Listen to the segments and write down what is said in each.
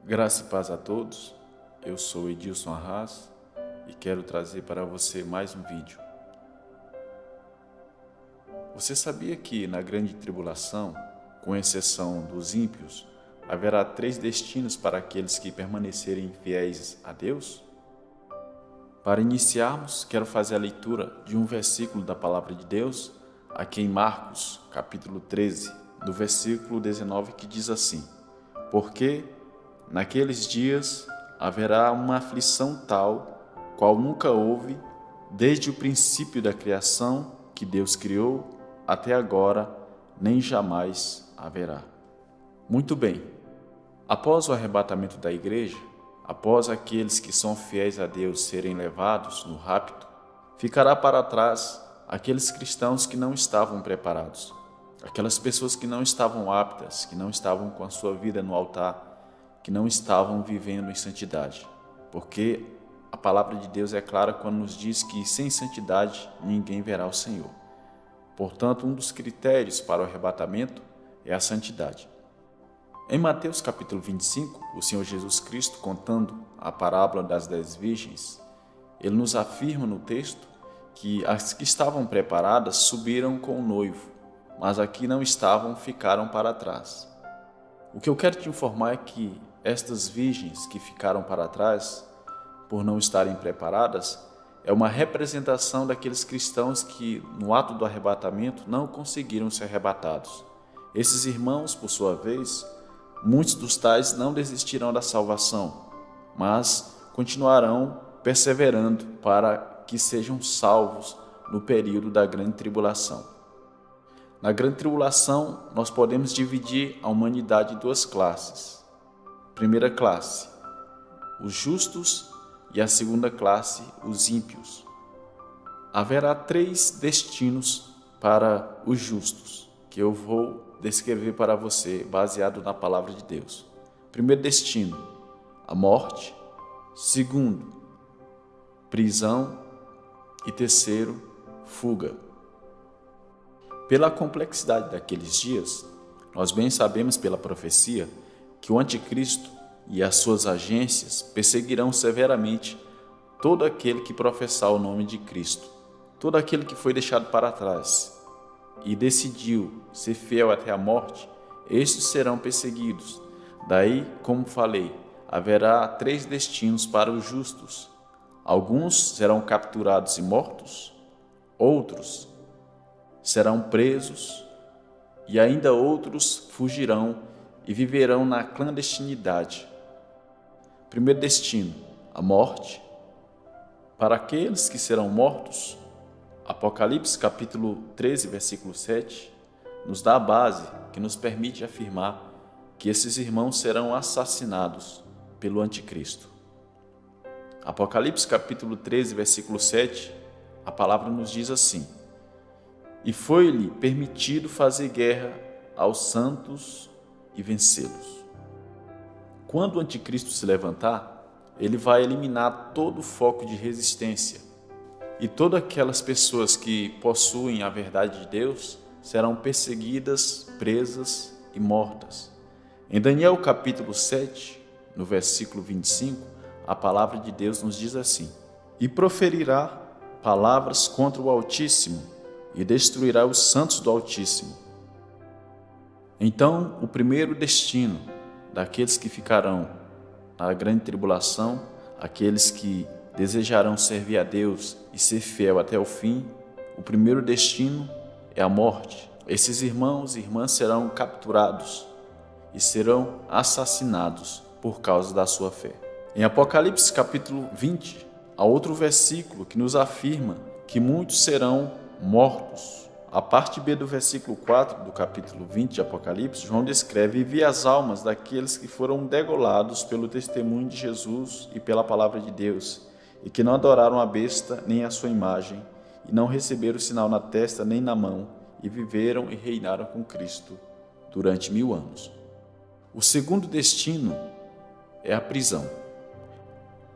Graça e paz a todos, eu sou Edilson Arras e quero trazer para você mais um vídeo. Você sabia que na grande tribulação, com exceção dos ímpios, haverá 3 destinos para aqueles que permanecerem fiéis a Deus? Para iniciarmos, quero fazer a leitura de um versículo da Palavra de Deus, aqui em Marcos, capítulo 13, do versículo 19, que diz assim: Porque naqueles dias haverá uma aflição tal, qual nunca houve, desde o princípio da criação que Deus criou, até agora, nem jamais haverá. Muito bem, após o arrebatamento da igreja, após aqueles que são fiéis a Deus serem levados no rapto, ficará para trás aqueles cristãos que não estavam preparados, aquelas pessoas que não estavam aptas, que não estavam com a sua vida no altar, que não estavam vivendo em santidade, porque a palavra de Deus é clara quando nos diz que sem santidade ninguém verá o Senhor. Portanto, um dos critérios para o arrebatamento é a santidade. Em Mateus capítulo 25, o Senhor Jesus Cristo, contando a parábola das 10 virgens, ele nos afirma no texto que as que estavam preparadas subiram com o noivo, mas as que não estavam ficaram para trás. O que eu quero te informar é que estas virgens que ficaram para trás, por não estarem preparadas, é uma representação daqueles cristãos que, no ato do arrebatamento, não conseguiram ser arrebatados. Esses irmãos, por sua vez, muitos dos tais não desistirão da salvação, mas continuarão perseverando para que sejam salvos no período da grande tribulação. Na grande tribulação, nós podemos dividir a humanidade em 2 classes. Primeira classe, os justos, e a segunda classe, os ímpios. Haverá 3 destinos para os justos, que eu vou descrever para você, baseado na palavra de Deus. Primeiro destino, a morte. Segundo, prisão. E terceiro, fuga. Pela complexidade daqueles dias, nós bem sabemos pela profecia que o anticristo e as suas agências perseguirão severamente todo aquele que professar o nome de Cristo, todo aquele que foi deixado para trás e decidiu ser fiel até a morte, estes serão perseguidos. Daí, como falei, haverá 3 destinos para os justos. Alguns serão capturados e mortos, outros serão presos e ainda outros fugirão e viverão na clandestinidade. Primeiro destino, a morte. Para aqueles que serão mortos, Apocalipse capítulo 13, versículo 7, nos dá a base que nos permite afirmar que esses irmãos serão assassinados pelo anticristo. Apocalipse capítulo 13, versículo 7, a palavra nos diz assim: E foi-lhe permitido fazer guerra aos santos e vencê-los. Quando o anticristo se levantar, ele vai eliminar todo o foco de resistência, e todas aquelas pessoas que possuem a verdade de Deus serão perseguidas, presas e mortas. Em Daniel capítulo 7, no versículo 25, a palavra de Deus nos diz assim: E proferirá palavras contra o Altíssimo, e destruirá os santos do Altíssimo. Então, o primeiro destino daqueles que ficarão na grande tribulação, aqueles que desejarão servir a Deus e ser fiel até o fim, o primeiro destino é a morte. Esses irmãos e irmãs serão capturados e serão assassinados por causa da sua fé. Em Apocalipse capítulo 20, há outro versículo que nos afirma que muitos serão mortos. A parte B do versículo 4 do capítulo 20 de Apocalipse, João descreve: E vi as almas daqueles que foram degolados pelo testemunho de Jesus e pela palavra de Deus, e que não adoraram a besta nem a sua imagem, e não receberam sinal na testa nem na mão, e viveram e reinaram com Cristo durante 1000 anos. O segundo destino é a prisão.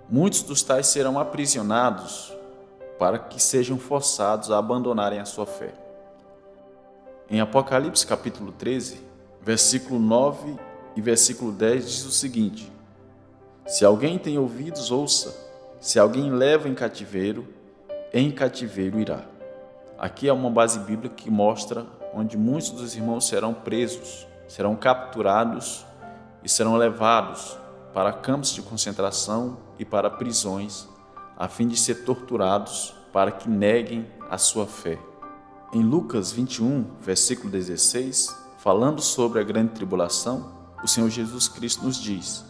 Muitos dos tais serão aprisionados para que sejam forçados a abandonarem a sua fé. Em Apocalipse capítulo 13, versículo 9 e versículo 10 diz o seguinte: Se alguém tem ouvidos, ouça. Se alguém leva em cativeiro irá. Aqui é uma base bíblica que mostra onde muitos dos irmãos serão presos, serão capturados e serão levados para campos de concentração e para prisões, a fim de ser torturados para que neguem a sua fé. Em Lucas 21, versículo 16, falando sobre a grande tribulação, o Senhor Jesus Cristo nos diz: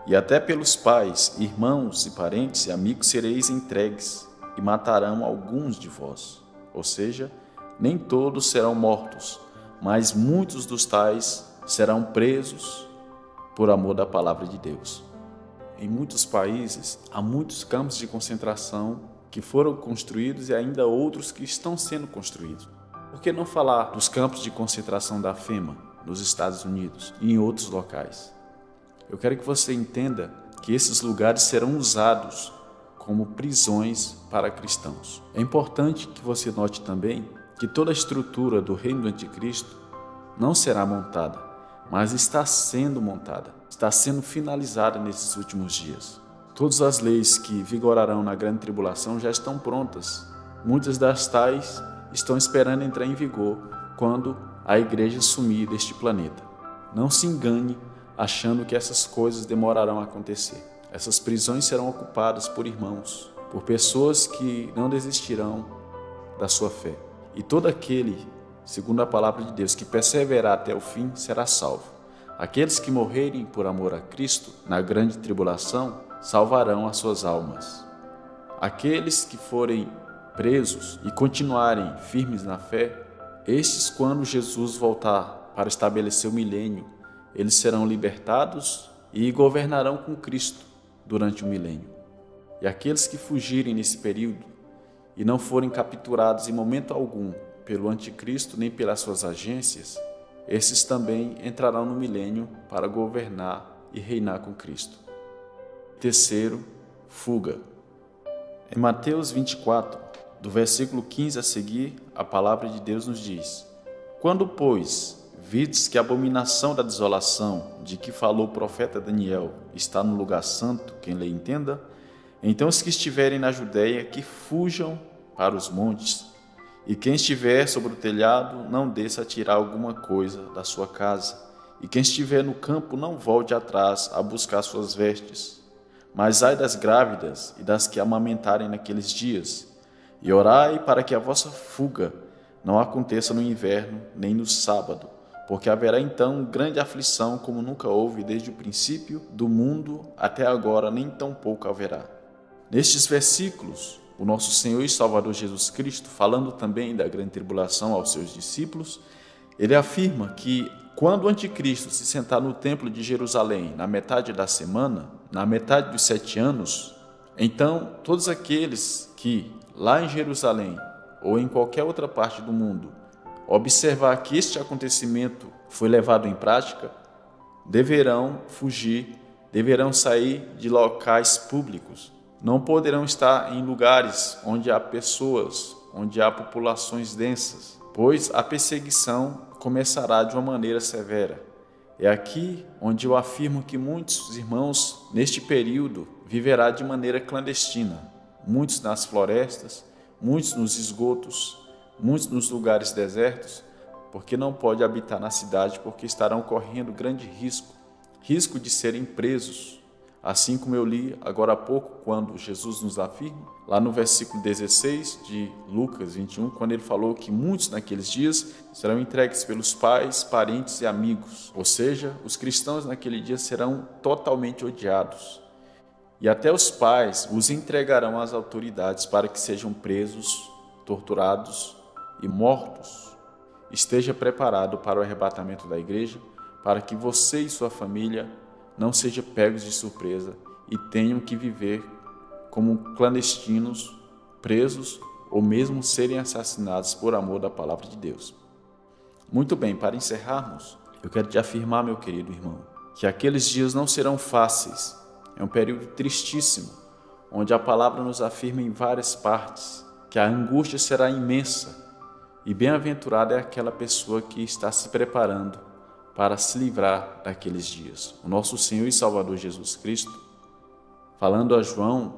"E até pelos pais, irmãos e parentes e amigos sereis entregues, e matarão alguns de vós." Ou seja, nem todos serão mortos, mas muitos dos tais serão presos por amor da palavra de Deus. Em muitos países, há muitos campos de concentração que foram construídos e ainda outros que estão sendo construídos. Por que não falar dos campos de concentração da FEMA, nos Estados Unidos e em outros locais? Eu quero que você entenda que esses lugares serão usados como prisões para cristãos. É importante que você note também que toda a estrutura do reino do anticristo não será montada, mas está sendo montada, está sendo finalizada nesses últimos dias. Todas as leis que vigorarão na grande tribulação já estão prontas. Muitas das tais estão esperando entrar em vigor quando a igreja sumir deste planeta. Não se engane achando que essas coisas demorarão a acontecer. Essas prisões serão ocupadas por irmãos, por pessoas que não desistirão da sua fé. E todo aquele, segundo a palavra de Deus, que perseverar até o fim, será salvo. Aqueles que morrerem por amor a Cristo na grande tribulação, salvarão as suas almas. Aqueles que forem presos e continuarem firmes na fé, estes, quando Jesus voltar para estabelecer o milênio, eles serão libertados e governarão com Cristo durante o milênio. E aqueles que fugirem nesse período e não forem capturados em momento algum pelo anticristo nem pelas suas agências, esses também entrarão no milênio para governar e reinar com Cristo. Terceiro, fuga. Em Mateus 24, do versículo 15 a seguir, a palavra de Deus nos diz: "Quando, pois, vides que a abominação da desolação, de que falou o profeta Daniel, está no lugar santo, quem lê entenda, então os que estiverem na Judéia, que fujam para os montes, e quem estiver sobre o telhado, não desça a tirar alguma coisa da sua casa, e quem estiver no campo, não volte atrás a buscar suas vestes. Mas ai das grávidas e das que amamentarem naqueles dias, e orai para que a vossa fuga não aconteça no inverno, nem no sábado, porque haverá então grande aflição, como nunca houve desde o princípio do mundo até agora, nem tão pouco haverá." Nestes versículos, o nosso Senhor e Salvador Jesus Cristo, falando também da grande tribulação aos seus discípulos, ele afirma que quando o anticristo se sentar no templo de Jerusalém na metade da semana, na metade dos 7 anos, então todos aqueles que lá em Jerusalém ou em qualquer outra parte do mundo observar que este acontecimento foi levado em prática, deverão fugir, deverão sair de locais públicos. Não poderão estar em lugares onde há pessoas, onde há populações densas, pois a perseguição começará de uma maneira severa. É aqui onde eu afirmo que muitos irmãos, neste período, viverá de maneira clandestina, muitos nas florestas, muitos nos esgotos, muitos nos lugares desertos, porque não pode habitar na cidade, porque estarão correndo grande risco de serem presos. Assim como eu li agora há pouco, quando Jesus nos afirma, lá no versículo 16 de Lucas 21, quando ele falou que muitos naqueles dias serão entregues pelos pais, parentes e amigos. Ou seja, os cristãos naquele dia serão totalmente odiados. E até os pais os entregarão às autoridades para que sejam presos, torturados e mortos. Esteja preparado para o arrebatamento da igreja, para que você e sua família não sejam pegos de surpresa e tenham que viver como clandestinos, presos ou mesmo serem assassinados por amor da palavra de Deus. Muito bem, para encerrarmos, eu quero te afirmar, meu querido irmão, que aqueles dias não serão fáceis. É um período tristíssimo, onde a palavra nos afirma em várias partes que a angústia será imensa, e bem-aventurada é aquela pessoa que está se preparando para se livrar daqueles dias. O nosso Senhor e Salvador Jesus Cristo falando a João,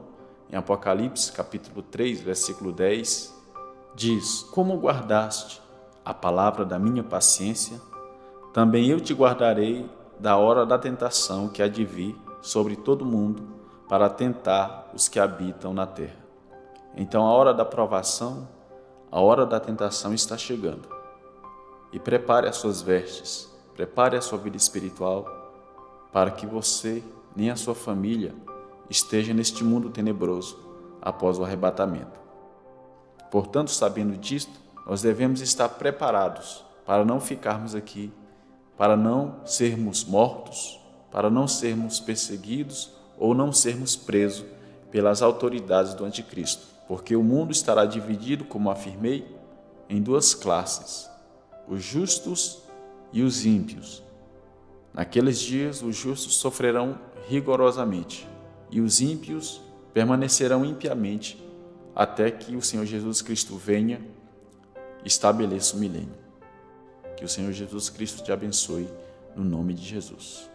em Apocalipse, capítulo 3, versículo 10, diz: como guardaste a palavra da minha paciência, também eu te guardarei da hora da tentação que há de vir sobre todo mundo para tentar os que habitam na terra. Então a hora da provação, a hora da tentação está chegando. E prepare as suas vestes, prepare a sua vida espiritual para que você nem a sua família esteja neste mundo tenebroso após o arrebatamento. Portanto, sabendo disto, nós devemos estar preparados para não ficarmos aqui, para não sermos mortos, para não sermos perseguidos ou não sermos presos pelas autoridades do anticristo, porque o mundo estará dividido, como afirmei, em duas classes, os justos e os ímpios. Naqueles dias, os justos sofrerão rigorosamente e os ímpios permanecerão impiamente até que o Senhor Jesus Cristo venha e estabeleça o milênio. Que o Senhor Jesus Cristo te abençoe, no nome de Jesus.